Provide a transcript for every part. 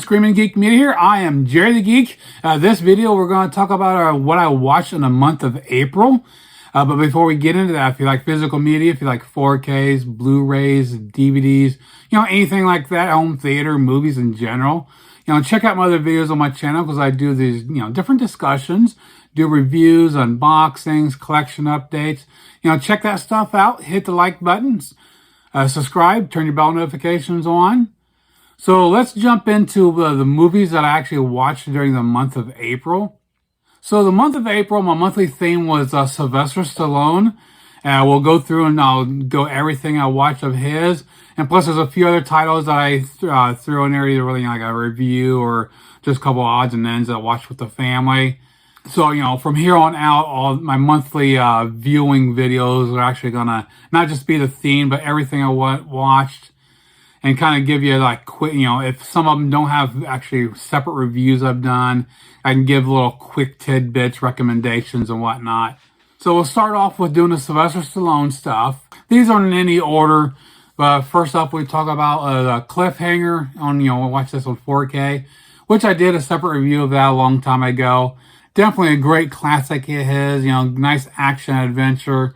Screaming Geek Media here. I am Jerry the Geek. This video we're going to talk about what I watched in the month of April. But before we get into that, if you like physical media, if you like 4Ks, Blu-rays, DVDs, anything like that, home theater, movies in general, check out my other videos on my channel because I do these, different discussions, do reviews, unboxings, collection updates. Check that stuff out. Hit the like buttons, subscribe, turn your bell notifications on. So let's jump into the movies that I actually watched during the month of April. So the month of April, my monthly theme was Sylvester Stallone. We'll go through and I'll go everything I watched of his. And plus there's a few other titles that I threw in there, either really like a review or just a couple odds and ends that I watched with the family. So, from here on out, all my monthly viewing videos are actually going to not just be the theme, but everything I watched. And kind of give you like quick, if some of them don't have actually separate reviews I've done, I can give little quick tidbits, recommendations, and whatnot. So we'll start off with doing the Sylvester Stallone stuff. These aren't in any order, but first up we talk about the Cliffhanger on, we'll watch this on 4K, which I did a separate review of that a long time ago. Definitely a great classic it is, nice action adventure.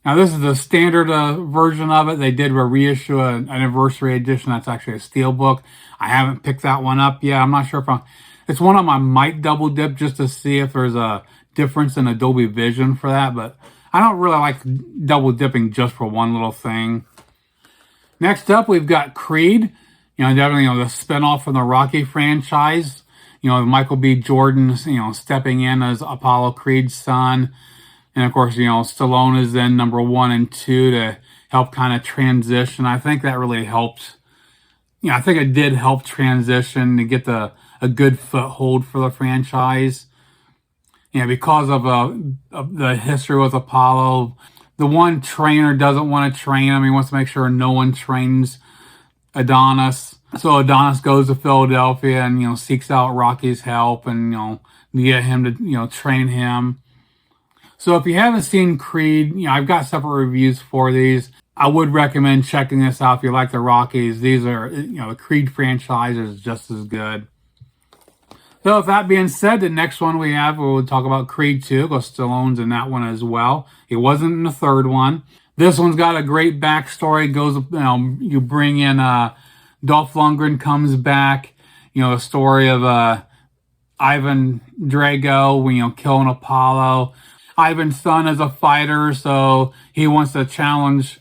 Now, this is the standard version of it. They did reissue an anniversary edition. That's actually a steelbook. I haven't picked that one up yet. I'm not sure if it's one of them I might double dip just to see if there's a difference in Adobe Vision for that. But I don't really like double dipping just for one little thing. Next up, we've got Creed. Definitely, the spinoff from the Rocky franchise. Michael B. Jordan, stepping in as Apollo Creed's son. And of course, Stallone is then number 1 and 2 to help kind of transition. I think that really helped. I think it did help transition to get a good foothold for the franchise. Because of the history with Apollo, the one trainer doesn't want to train him. He wants to make sure no one trains Adonis. So Adonis goes to Philadelphia and, seeks out Rocky's help and, get him to, train him. So if you haven't seen Creed, I've got separate reviews for these. I would recommend checking this out if you like the Rockies. These are, the Creed franchise is just as good. So with that being said, the next one we'll talk about Creed 2, because Stallone's in that one as well. He wasn't in the third one. This one's got a great backstory. It goes, you bring in, Dolph Lundgren comes back, the story of, Ivan Drago, killing Apollo. Ivan's son is a fighter, so he wants to challenge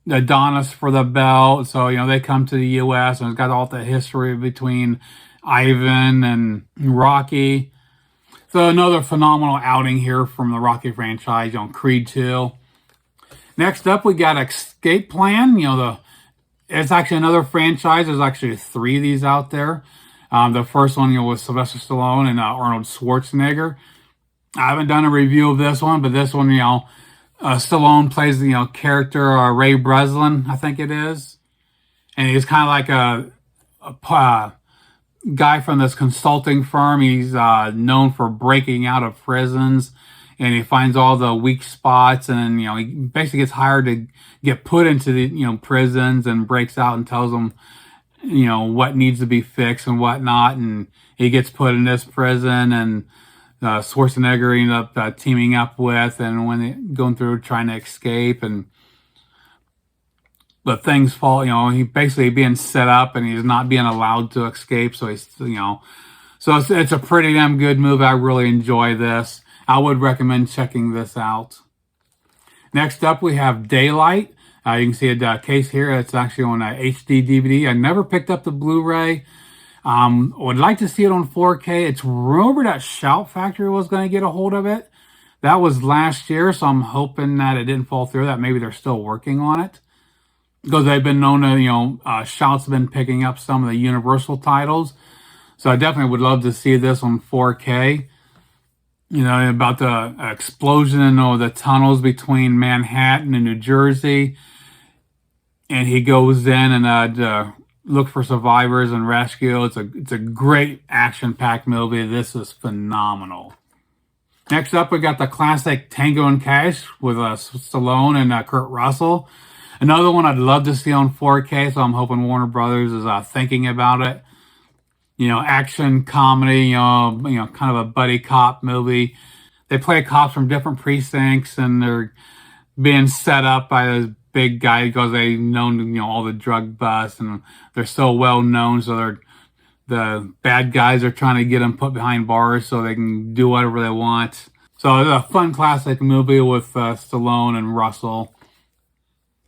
Adonis for the belt. So, they come to the U.S. and it's got all the history between Ivan and Rocky. So another phenomenal outing here from the Rocky franchise on Creed 2. Next up, we got Escape Plan. It's actually another franchise. There's actually 3 of these out there. The first one, was Sylvester Stallone and Arnold Schwarzenegger. I haven't done a review of this one, but this one, Stallone plays the character Ray Breslin, I think it is. And he's kind of like a guy from this consulting firm. He's known for breaking out of prisons, and he finds all the weak spots, and he basically gets hired to get put into the prisons and breaks out and tells them what needs to be fixed and whatnot. And he gets put in this prison, and Schwarzenegger ended up teaming up with, and when they going through trying to escape, but things fall, he basically being set up and he's not being allowed to escape. So he's, so it's a pretty damn good movie. I really enjoy this. I would recommend checking this out. Next up, we have Daylight. You can see a case here. It's actually on a HD DVD. I never picked up the Blu-ray. Would like to see it on 4K. It's rumored that Shout Factory was going to get a hold of it. That was last year, so I'm hoping that it didn't fall through. That maybe they're still working on it. Because they've been known to, Shout's been picking up some of the Universal titles. So I definitely would love to see this on 4K. About the explosion in the tunnels between Manhattan and New Jersey. And he goes in and look for survivors and rescue. It's a great action-packed movie. This is phenomenal. Next up, we got the classic Tango and Cash with Stallone and Kurt Russell. Another one I'd love to see on 4K, so I'm hoping Warner Brothers is thinking about it. action comedy, kind of a buddy cop movie. They play cops from different precincts, and they're being set up by this big guy because they know, all the drug busts, and they're so well known. So the bad guys are trying to get them put behind bars so they can do whatever they want. So it's a fun classic movie with Stallone and Russell.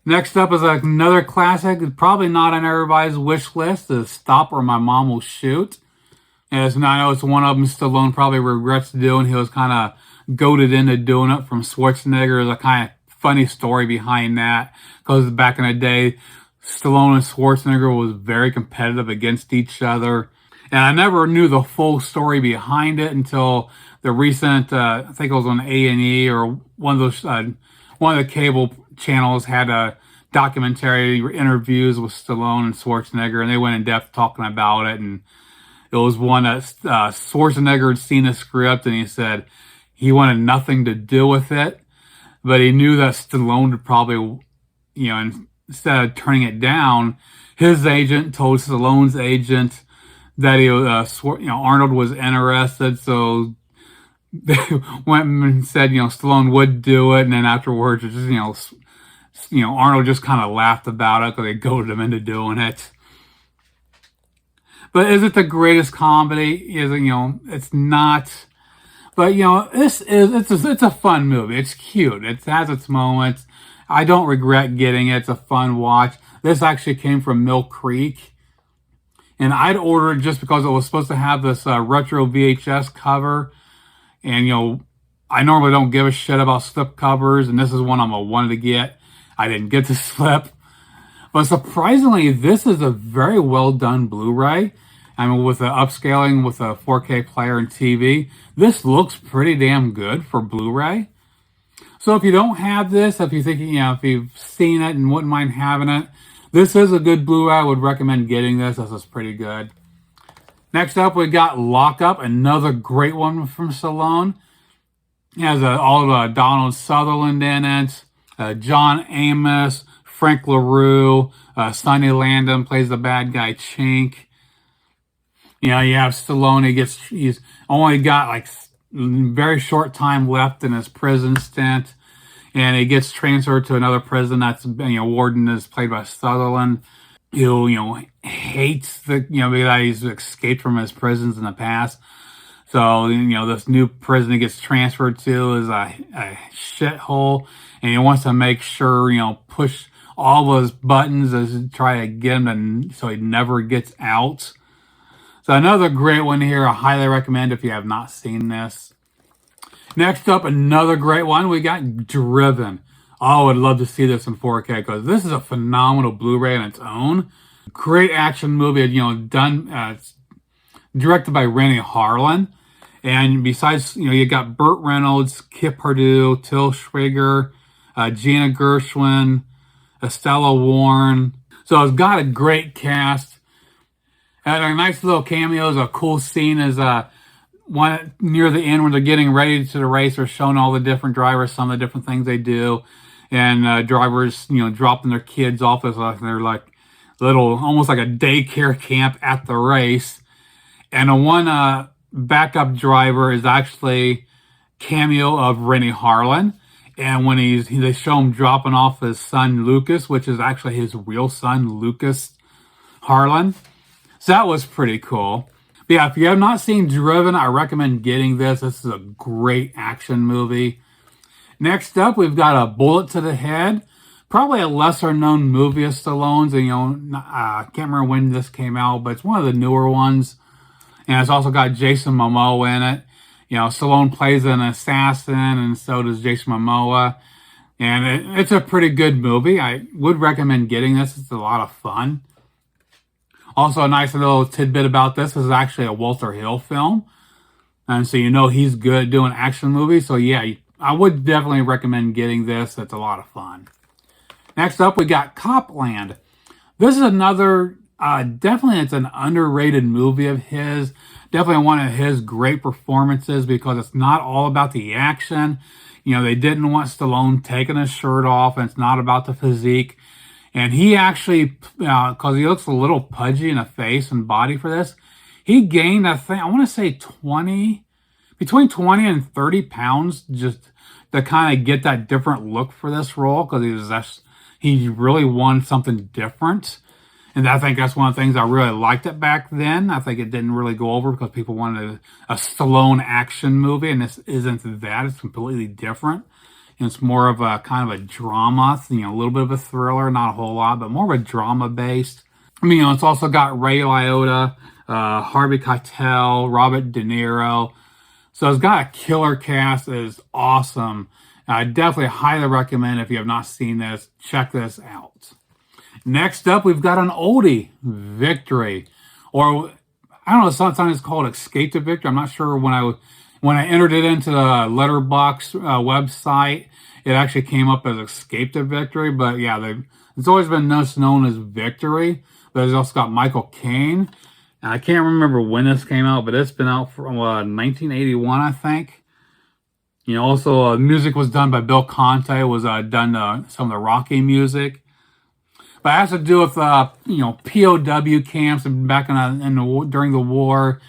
Next up is another classic, probably not on everybody's wish list, is Stop or My Mom Will Shoot. And I know it's one of them Stallone probably regrets doing. He was kind of goaded into doing it from Schwarzenegger. There's a kind of funny story behind that, because back in the day, Stallone and Schwarzenegger was very competitive against each other. And I never knew the full story behind it until the recent, I think it was on A&E or one of the cable channels had a documentary interviews with Stallone and Schwarzenegger, and they went in depth talking about it. And it was one that Schwarzenegger had seen the script, and he said he wanted nothing to do with it, but he knew that Stallone would probably, instead of turning it down, his agent told Stallone's agent that Arnold was interested, so they went and said, Stallone would do it, and then afterwards, it just, Arnold just kind of laughed about it because they goaded him into doing it. But is it the greatest comedy? Is it, it's not. But, it's a fun movie. It's cute. It has its moments. I don't regret getting it. It's a fun watch. This actually came from Mill Creek. And I'd order it just because it was supposed to have this retro VHS cover. And, I normally don't give a shit about slip covers, and this is one I wanted to get. I didn't get the slip. But surprisingly, this is a very well done Blu-ray. I mean, with the upscaling with a 4K player and TV, this looks pretty damn good for Blu-ray. So if you don't have this, if you're thinking, if you've seen it and wouldn't mind having it, this is a good Blu-ray. I would recommend getting this. This is pretty good. Next up, we got Lock Up, another great one from Stallone. It has all of Donald Sutherland in it, John Amos, Frank LaRue, Sonny Landon plays the bad guy Chink. You have Stallone. He's only got like very short time left in his prison stint, and he gets transferred to another prison. That's Warden is played by Sutherland, who hates because he's escaped from his prisons in the past. So this new prison he gets transferred to is a shithole, and he wants to make sure push all those buttons to try to get him so he never gets out. So another great one here. I highly recommend if you have not seen this. Next up, another great one. We got Driven. Oh, I would love to see this in 4K because this is a phenomenal Blu-ray on its own. Great action movie, it's directed by Rennie Harlan. And besides, you got Burt Reynolds, Kip Pardue, Till Schweiger, Gina Gershwin, Estella Warren. So it's got a great cast. And a nice little cameos. A cool scene is one near the end when they're getting ready to the race. They're showing all the different drivers, some of the different things they do. And drivers, dropping their kids off as they're like little, almost like a daycare camp at the race. And the one backup driver is actually cameo of Rennie Harlan. And when they show him dropping off his son Lucas, which is actually his real son Lucas Harlan. So that was pretty cool. But yeah, if you have not seen Driven, I recommend getting this. This is a great action movie. Next up, we've got A Bullet to the Head. Probably a lesser known movie of Stallone's. And, I can't remember when this came out, but it's one of the newer ones. And it's also got Jason Momoa in it. Stallone plays an assassin, and so does Jason Momoa. And it's a pretty good movie. I would recommend getting this. It's a lot of fun. Also, a nice little tidbit about this is actually a Walter Hill film. And so he's good at doing action movies. So yeah, I would definitely recommend getting this. It's a lot of fun. Next up, we got Copland. This is another, definitely it's an underrated movie of his. Definitely one of his great performances because it's not all about the action. They didn't want Stallone taking his shirt off, and it's not about the physique. And he actually, because he looks a little pudgy in the face and body for this, He gained, I think, I want to say between 20 and 30 pounds just to kind of get that different look for this role because he really wanted something different. And I think that's one of the things I really liked it back then. I think it didn't really go over because people wanted a Stallone action movie, and this isn't that. It's completely different. And it's more of a kind of a drama, a little bit of a thriller, not a whole lot, but more of a drama based. I mean, it's also got Ray Liotta, Harvey Keitel, Robert De Niro. So it's got a killer cast. It is awesome. I definitely highly recommend if you have not seen this, check this out. Next up, we've got an oldie, Victory. Or, I don't know, sometimes it's called Escape to Victory. I'm not sure when I entered it into the Letterbox website, it actually came up as Escape to Victory. But yeah, it's always been known as Victory. But it's also got Michael Caine. And I can't remember when this came out, but it's been out from 1981, I think. Also, music was done by Bill Conte. It was done some of the Rocky music. But it has to do with, POW camps back during the war.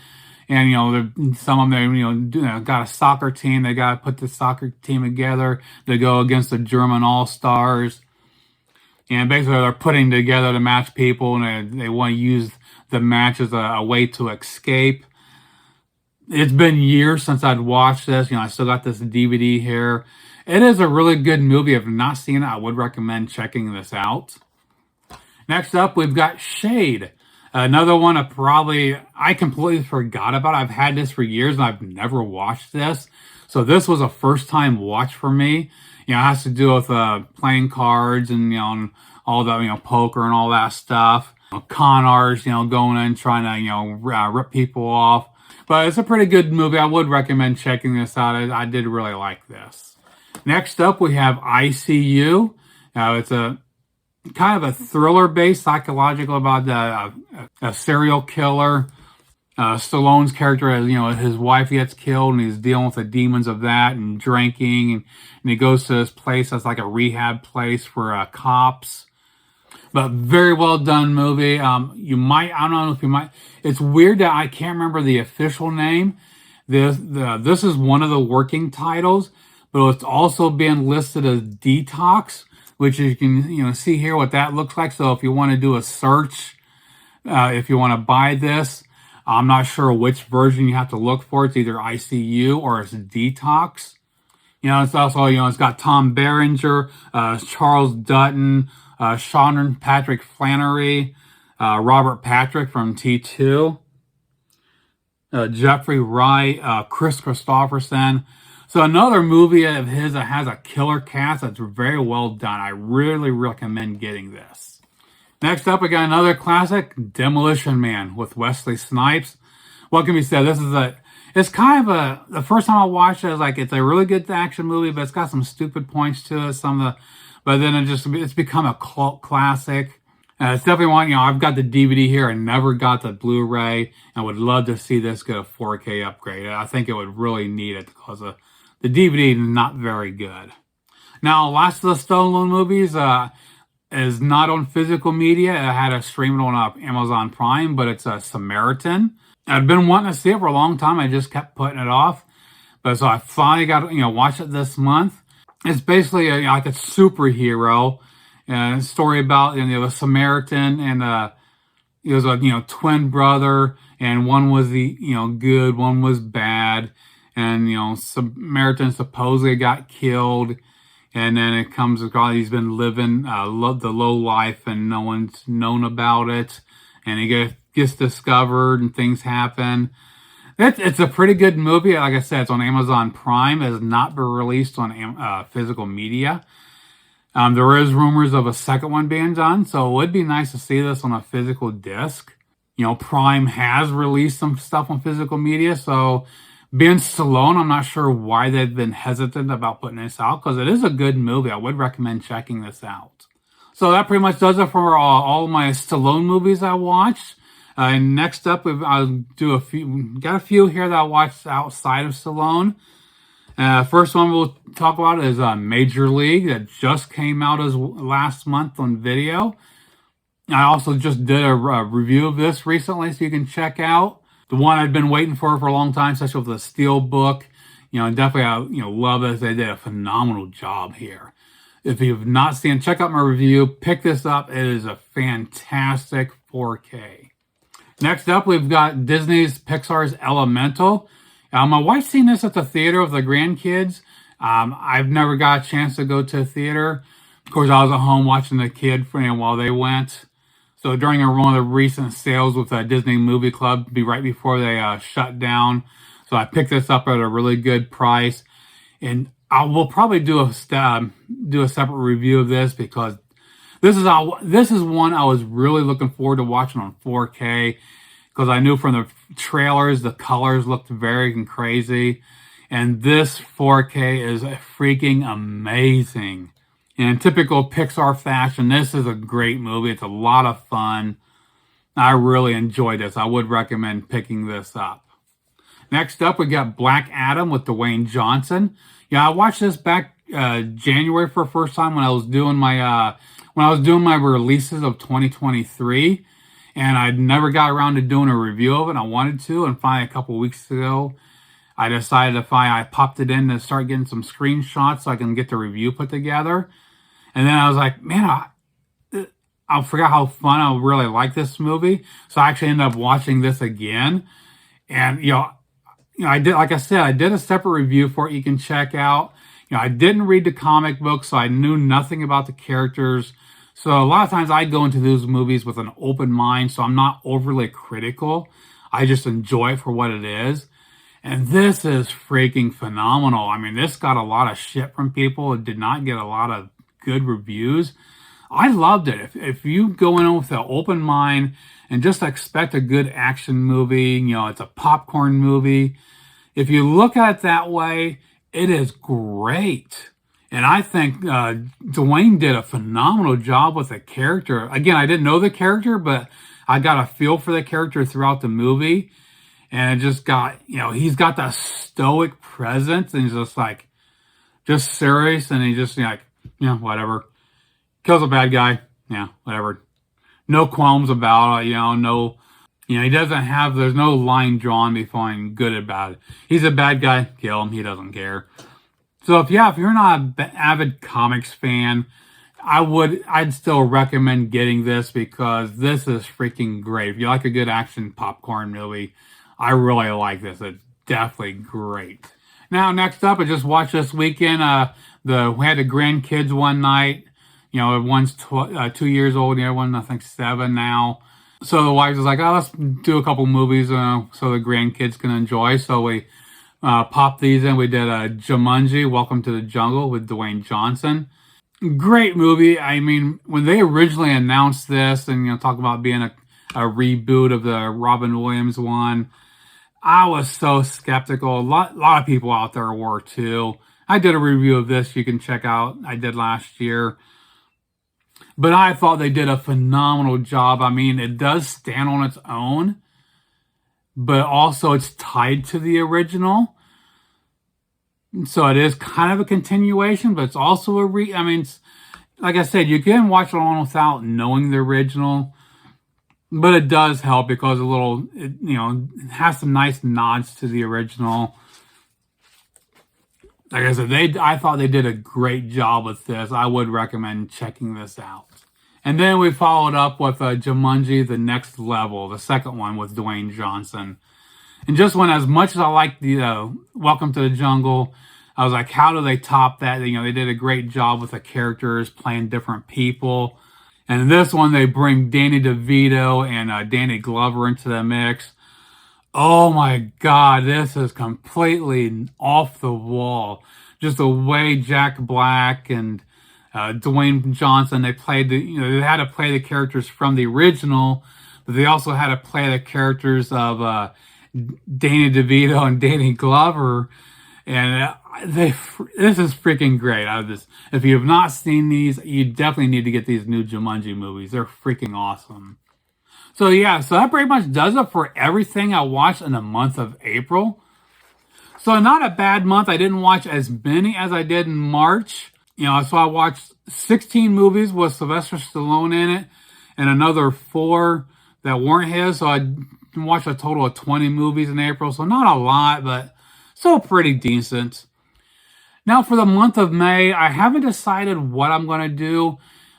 And, some of them, got a soccer team. They got to put the soccer team together to go against the German All-Stars. And basically, they're putting together to match people, and they want to use the match as a way to escape. It's been years since I'd watched this. I still got this DVD here. It is a really good movie. If you've not seen it, I would recommend checking this out. Next up, we've got Shade. Another one I completely forgot about. I've had this for years and I've never watched this. So this was a first time watch for me. It has to do with playing cards and, and all the, poker and all that stuff. Con artists, going in trying to, rip people off. But it's a pretty good movie. I would recommend checking this out. I did really like this. Next up, we have ICU. It's a kind of a thriller-based psychological about a serial killer. Stallone's character, his wife gets killed, and he's dealing with the demons of that and drinking, and he goes to this place that's like a rehab place for cops. But very well done movie. I don't know if you might. It's weird that I can't remember the official name. This is one of the working titles, but it's also being listed as Detox, which you can see here what that looks like. So if you want to do a search, if you want to buy this, I'm not sure which version you have to look for. It's either ICU or it's Detox. It's also it's got Tom Berenger, Charles Dutton, Sean Patrick Flannery, Robert Patrick from T2, Jeffrey Wright, Chris Christopherson. So another movie of his that has a killer cast that's very well done. I really recommend getting this. Next up, we got another classic, Demolition Man with Wesley Snipes. What can be said? It's kind of the first time I watched it, I was like, it's a really good action movie, but it's got some stupid points to it. But then it's become a cult classic. It's definitely one, I've got the DVD here. I never got the Blu-ray, and would love to see this get a 4K upgrade. I think it would really need it because the DVD is not very good. Now, last of the Stallone movies is not on physical media. I had to stream it on Amazon Prime, but it's a Samaritan. I've been wanting to see it for a long time. I just kept putting it off. But so I finally got to, watch it this month. It's basically like a superhero story about, the Samaritan, and it was a, twin brother, and one was the, good, one was bad. And, Samaritan supposedly got killed. And then it comes across, he's been living the low life and no one's known about it. And he gets discovered and things happen. It's a pretty good movie. Like I said, it's on Amazon Prime. It has not been released on physical media. There is rumors of a second one being done, so it would be nice to see this on a physical disc. Prime has released some stuff on physical media, so being Stallone, I'm not sure why they've been hesitant about putting this out, because it is a good movie. I would recommend checking this out. So that pretty much does it for all my Stallone movies I watched. And next up, I'll do got a few here that I watched outside of Stallone. First one we'll talk about is Major League, that just came out as last month on video. I also just did a review of this recently, so you can check out. The one I've been waiting for a long time, especially with the Steel book. And definitely I love it. They did a phenomenal job here. If you've not seen, check out my review. Pick this up. It is a fantastic 4K. Next up, we've got Disney's Pixar's Elemental. My wife's seen this at the theater with the grandkids. I've never got a chance to go to a theater. Of course, I was at home watching the kid while they went. So during one of the recent sales with the Disney Movie Club, right before they shut down. So I picked this up at a really good price. And I will probably do a separate review of this because this is one I was really looking forward to watching on 4K because I knew from the trailers the colors looked very crazy, and this 4K is freaking amazing. In typical Pixar fashion, this is a great movie. It's a lot of fun. I really enjoyed this. I would recommend picking this up. Next up, we got Black Adam with Dwayne Johnson. I watched this back January for the first time when I was doing my releases of 2023, and I'd never got around to doing a review of it. I wanted to, and finally a couple weeks ago, I decided I popped it in to start getting some screenshots so I can get the review put together. And then I was like, man, I forgot how fun I really like this movie. So I actually ended up watching this again, and I did, like I said, I did a separate review for it you can check out. I didn't read the comic book, so I knew nothing about the characters. So a lot of times I go into those movies with an open mind, so I'm not overly critical. I just enjoy it for what it is. And this is freaking phenomenal. I mean, this got a lot of shit from people. It did not get a lot of good reviews. I loved it. If you go in with an open mind and just expect a good action movie, it's a popcorn movie. If you look at it that way, it is great. And I think Dwayne did a phenomenal job with the character. Again, I didn't know the character, but I got a feel for the character throughout the movie. And it just got, he's got that stoic presence, and he's just serious, and he just whatever. Kills a bad guy. Yeah, whatever. No qualms about it, he doesn't have, there's no line drawn between good and bad. He's a bad guy, kill him, he doesn't care. So if you're not an avid comics fan, I'd still recommend getting this because this is freaking great. If you like a good action popcorn movie, I really like this. It's definitely great. Now, next up, I just watched this weekend, we had the grandkids one night. One's 2 years old, the other one, I think, 7 now. So the wife was like, oh, let's do a couple movies so the grandkids can enjoy. So we popped these in. We did Jumanji, Welcome to the Jungle with Dwayne Johnson. Great movie. I mean, when they originally announced this and, talk about being a reboot of the Robin Williams one, I was so skeptical. A lot of people out there were too. I did a review of this you can check out. I did last year. But I thought they did a phenomenal job. I mean, it does stand on its own, but also it's tied to the original. So it is kind of a continuation, but it's also like I said, you can watch it on without knowing the original, but it does help because it has some nice nods to the original. Like I said, I thought they did a great job with this. I would recommend checking this out. And then we followed up with Jumanji, The Next Level, the second one with Dwayne Johnson. And just as much as I liked the Welcome to the Jungle, I was like, how do they top that? They did a great job with the characters playing different people. And this one, they bring Danny DeVito and Danny Glover into the mix. Oh my God, this is completely off the wall. Just the way Jack Black and Dwayne Johnson, they played they had to play the characters from the original, but they also had to play the characters of Danny DeVito and Danny Glover. And this is freaking great. If you have not seen these, you definitely need to get these new Jumanji movies. They're freaking awesome. So yeah, so that pretty much does it for everything I watched in the month of April. So not a bad month. I didn't watch as many as I did in March. So I watched 16 movies with Sylvester Stallone in it and another 4 that weren't his. So I watched a total of 20 movies in April, so not a lot, but still pretty decent. Now for the month of May, I haven't decided what I'm going to do.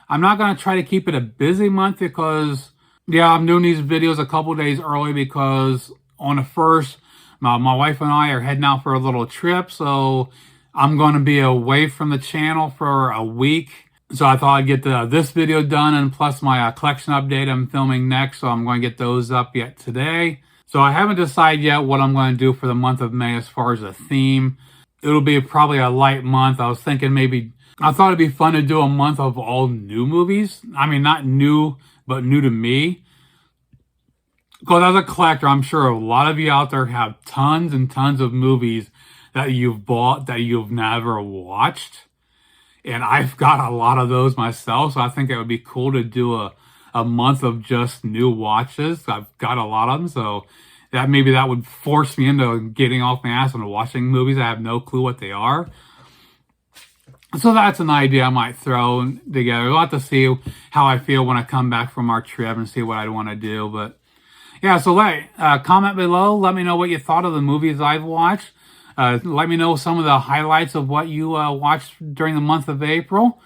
I'm not going to try to keep it a busy month because, yeah, I'm doing these videos a couple days early because on the 1st, my wife and I are heading out for a little trip, so I'm going to be away from the channel for a week. So I thought I'd get this video done, and plus my collection update I'm filming next, so I'm going to get those up yet today. So I haven't decided yet what I'm going to do for the month of May as far as a theme. It'll be probably a light month. I was thinking maybe, I thought it'd be fun to do a month of all new movies. I mean, not new, but new to me. Because as a collector, I'm sure a lot of you out there have tons and tons of movies that you've bought that you've never watched. And I've got a lot of those myself, so I think it would be cool to do a month of just new watches. I've got a lot of them, so maybe that would force me into getting off my ass and watching movies I have no clue what they are. So that's an idea I might throw together. We'll have to see how I feel when I come back from our trip and see what I'd want to do. But yeah, so comment below. Let me know what you thought of the movies I've watched. Let me know some of the highlights of what you watched during the month of April.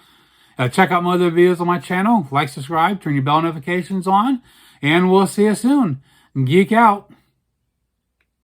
Check out my other videos on my channel. Like, subscribe, turn your bell notifications on, and we'll see you soon. Geek out.